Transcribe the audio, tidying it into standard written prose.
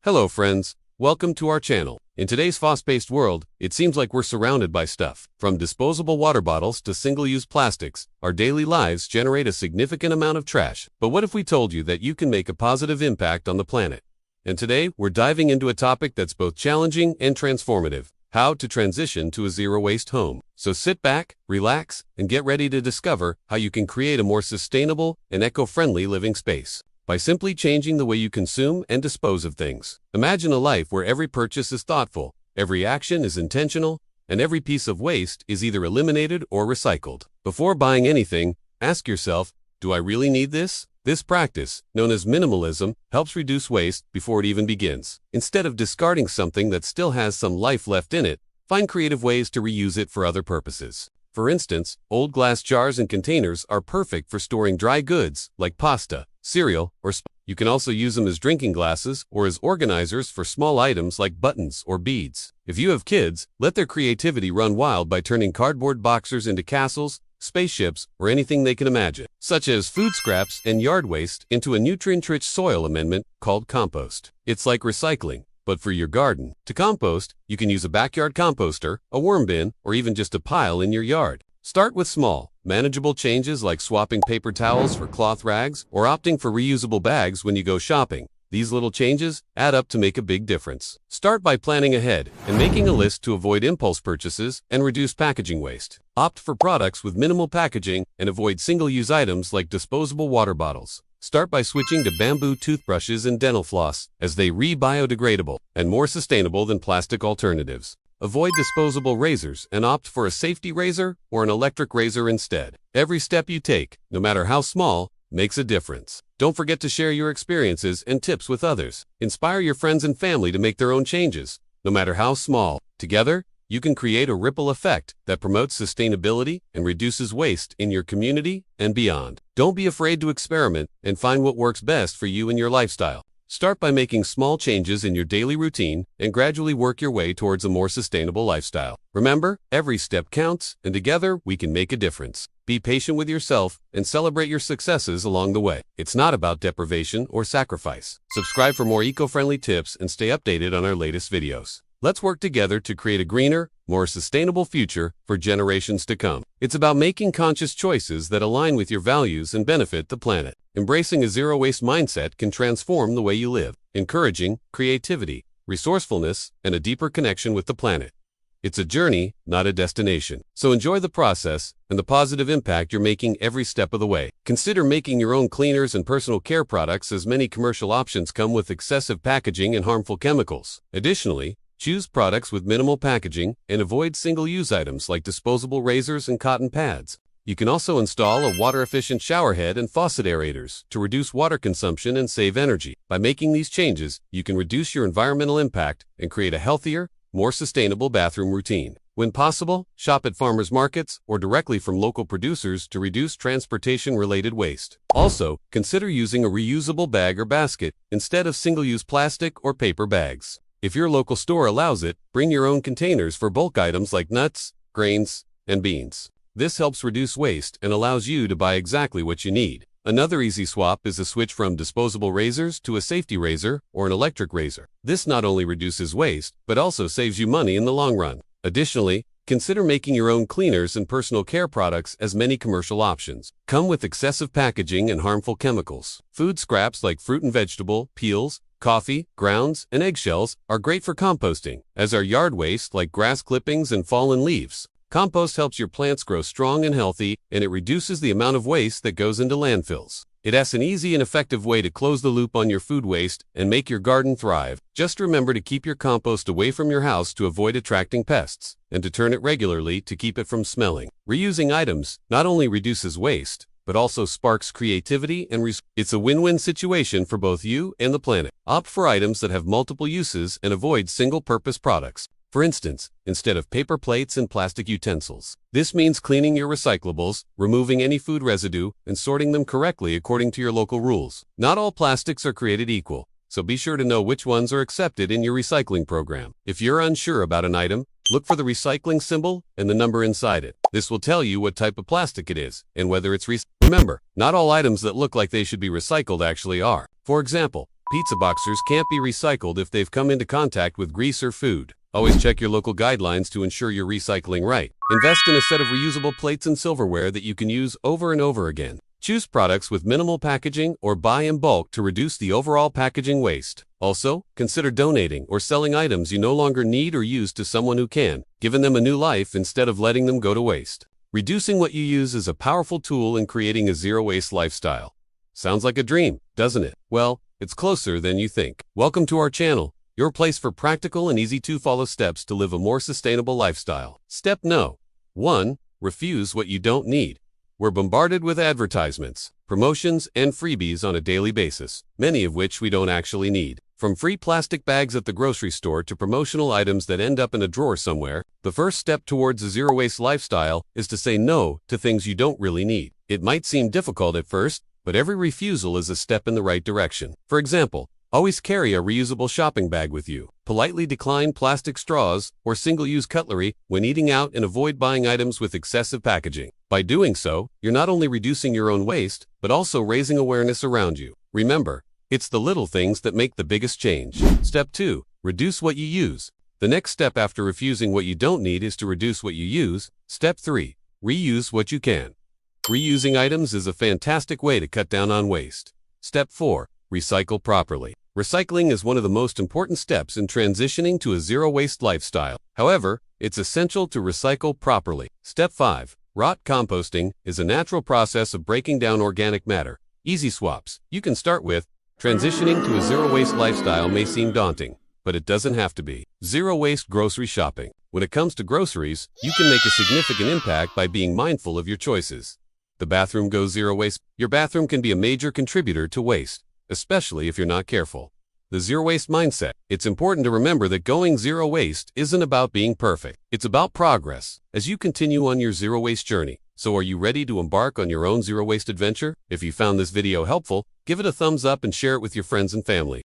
Hello friends, welcome to our channel. In today's fast-paced world, it seems like we're surrounded by stuff. From disposable water bottles to single-use plastics, our daily lives generate a significant amount of trash. But what if we told you that you can make a positive impact on the planet? And today, we're diving into a topic that's both challenging and transformative: how to transition to a zero-waste home. So sit back, relax, and get ready to discover how you can create a more sustainable and eco-friendly living space by simply changing the way you consume and dispose of things. Imagine a life where every purchase is thoughtful, every action is intentional, and every piece of waste is either eliminated or recycled. Before buying anything, ask yourself, do I really need this? This practice, known as minimalism, helps reduce waste before it even begins. Instead of discarding something that still has some life left in it, find creative ways to reuse it for other purposes. For instance, old glass jars and containers are perfect for storing dry goods like pasta, cereal, or you can also use them as drinking glasses or as organizers for small items like buttons or beads. If you have kids, let their creativity run wild by turning cardboard boxers into castles, spaceships, or anything they can imagine, such as food scraps and yard waste into a nutrient-rich soil amendment called compost. It's like recycling, but for your garden. To compost, you can use a backyard composter, a worm bin, or even just a pile in your yard. Start with small, manageable changes like swapping paper towels for cloth rags or opting for reusable bags when you go shopping. These little changes add up to make a big difference. Start by planning ahead and making a list to avoid impulse purchases and reduce packaging waste. Opt for products with minimal packaging and avoid single-use items like disposable water bottles. Start by switching to bamboo toothbrushes and dental floss, as they biodegradable and more sustainable than plastic alternatives. Avoid disposable razors and opt for a safety razor or an electric razor instead. Every step you take, no matter how small, makes a difference. Don't forget to share your experiences and tips with others. Inspire your friends and family to make their own changes, no matter how small. Together, you can create a ripple effect that promotes sustainability and reduces waste in your community and beyond. Don't be afraid to experiment and find what works best for you and your lifestyle. Start by making small changes in your daily routine and gradually work your way towards a more sustainable lifestyle. Remember, every step counts, and together we can make a difference. Be patient with yourself and celebrate your successes along the way. It's not about deprivation or sacrifice. Subscribe for more eco-friendly tips and stay updated on our latest videos. Let's work together to create a greener, more sustainable future for generations to come. It's about making conscious choices that align with your values and benefit the planet. Embracing a zero-waste mindset can transform the way you live, encouraging creativity, resourcefulness, and a deeper connection with the planet. It's a journey, not a destination. So enjoy the process and the positive impact you're making every step of the way. Consider making your own cleaners and personal care products, as many commercial options come with excessive packaging and harmful chemicals. Additionally, choose products with minimal packaging and avoid single-use items like disposable razors and cotton pads. You can also install a water-efficient shower head and faucet aerators to reduce water consumption and save energy. By making these changes, you can reduce your environmental impact and create a healthier, more sustainable bathroom routine. When possible, shop at farmers markets or directly from local producers to reduce transportation-related waste. Also, consider using a reusable bag or basket instead of single-use plastic or paper bags. If your local store allows it, bring your own containers for bulk items like nuts, grains, and beans. This helps reduce waste and allows you to buy exactly what you need. Another easy swap is a switch from disposable razors to a safety razor or an electric razor. This not only reduces waste, but also saves you money in the long run. Additionally, consider making your own cleaners and personal care products, as many commercial options come with excessive packaging and harmful chemicals. Food scraps like fruit and vegetable, peels, coffee, grounds, and eggshells are great for composting, as are yard waste like grass clippings and fallen leaves. Compost helps your plants grow strong and healthy, and it reduces the amount of waste that goes into landfills. It has an easy and effective way to close the loop on your food waste and make your garden thrive. Just remember to keep your compost away from your house to avoid attracting pests, and to turn it regularly to keep it from smelling. Reusing items not only reduces waste, but also sparks creativity and it's a win-win situation for both you and the planet. Opt for items that have multiple uses and avoid single-purpose products. For instance, instead of paper plates and plastic utensils. This means cleaning your recyclables, removing any food residue, and sorting them correctly according to your local rules. Not all plastics are created equal, so be sure to know which ones are accepted in your recycling program. If you're unsure about an item, look for the recycling symbol and the number inside it. This will tell you what type of plastic it is and whether it's Remember, not all items that look like they should be recycled actually are. For example, Pizza boxers can't be recycled if they've come into contact with grease or food. Always check your local guidelines to ensure you're recycling right. Invest in a set of reusable plates and silverware that you can use over and over again. Choose products with minimal packaging or buy in bulk to reduce the overall packaging waste. Also, consider donating or selling items you no longer need or use to someone who can, giving them a new life instead of letting them go to waste. Reducing what you use is a powerful tool in creating a zero-waste lifestyle. Sounds like a dream, doesn't it? Well, it's closer than you think. Welcome to our channel, your place for practical and easy-to-follow steps to live a more sustainable lifestyle. Step No. 1. Refuse what you don't need. We're bombarded with advertisements, promotions, and freebies on a daily basis, many of which we don't actually need. From free plastic bags at the grocery store to promotional items that end up in a drawer somewhere, the first step towards a zero-waste lifestyle is to say no to things you don't really need. It might seem difficult at first, but every refusal is a step in the right direction. For example, always carry a reusable shopping bag with you. Politely decline plastic straws or single-use cutlery when eating out and avoid buying items with excessive packaging. By doing so, you're not only reducing your own waste, but also raising awareness around you. Remember, it's the little things that make the biggest change. Step 2. Reduce what you use. The next step after refusing what you don't need is to reduce what you use. Step 3. Reuse what you can. Reusing items is a fantastic way to cut down on waste. Step 4. Recycle properly. Recycling is one of the most important steps in transitioning to a zero-waste lifestyle. However, it's essential to recycle properly. Step 5. Rot composting is a natural process of breaking down organic matter. Easy swaps. You can start with, transitioning to a zero-waste lifestyle may seem daunting, but it doesn't have to be. Zero-waste grocery shopping. When it comes to groceries, you can make a significant impact by being mindful of your choices. The bathroom goes zero waste. Your bathroom can be a major contributor to waste, especially if you're not careful. The zero-waste mindset. It's important to remember that going zero waste isn't about being perfect. It's about progress as you continue on your zero-waste journey. So are you ready to embark on your own zero-waste adventure? If you found this video helpful, give it a thumbs up and share it with your friends and family.